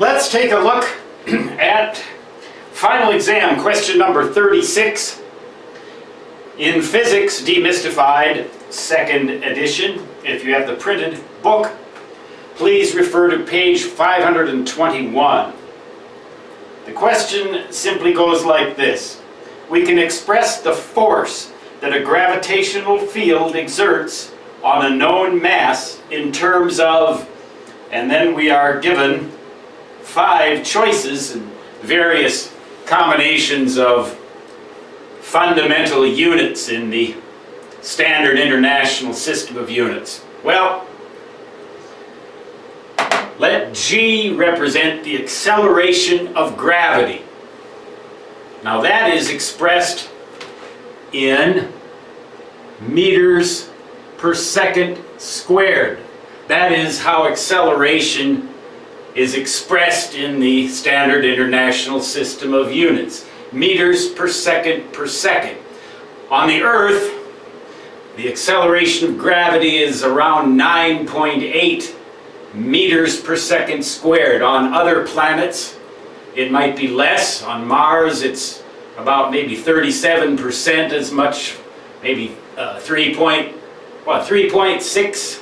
Let's take a look at final exam question number 36 in Physics Demystified, 2nd edition. If you have the printed book, please refer to page 521. The question simply goes like this. We can express the force that a gravitational field exerts on a known mass in terms of, and then we are given 5 choices and various combinations of fundamental units in the standard international system of units. Well, let G represent the acceleration of gravity. Now that is expressed in meters per second squared. That is how acceleration is expressed in the standard international system of units. Meters per second per second. On the Earth, the acceleration of gravity is around 9.8 meters per second squared. On other planets, it might be less. On Mars, it's about maybe 37% as much, maybe 3.6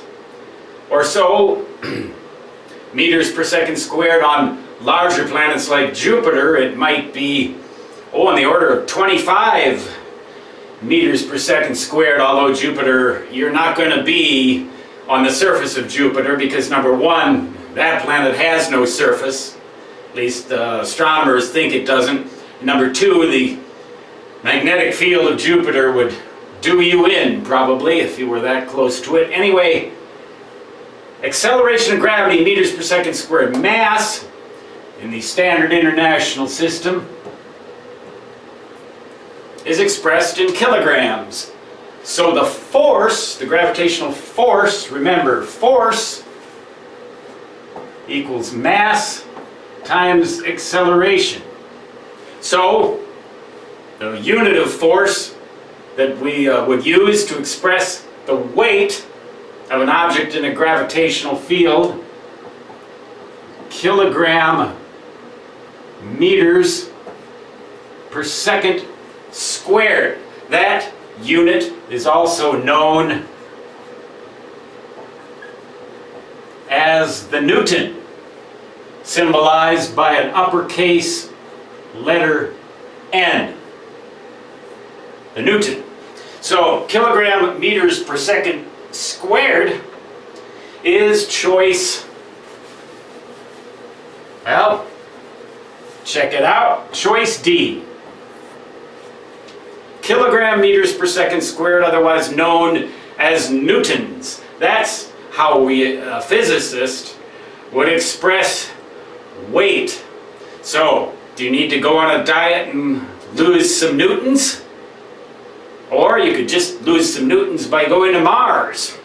or so meters per second squared. On larger planets like Jupiter, it might be on the order of 25 meters per second squared, although Jupiter, you're not going to be on the surface of Jupiter because, number one, that planet has no surface. At least astronomers think it doesn't. Number two, the magnetic field of Jupiter would do you in, probably, if you were that close to it. Anyway, acceleration of gravity, meters per second squared. Mass, in the standard international system, is expressed in kilograms. So the force, the gravitational force, remember, force equals mass times acceleration. So the unit of force that we would use to express the weight of an object in a gravitational field, kilogram meters per second squared. That unit is also known as the Newton, symbolized by an uppercase letter N. The Newton. So kilogram meters per second squared is choice, well, check it out, choice D. Kilogram meters per second squared, otherwise known as newtons. That's how we, a physicist, would express weight. So, do you need to go on a diet and lose some newtons? Or you could just lose some newtons by going to Mars.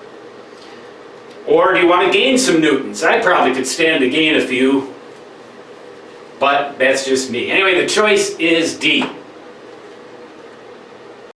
Or do you want to gain some newtons? I probably could stand to gain a few, but that's just me. Anyway, the choice is D.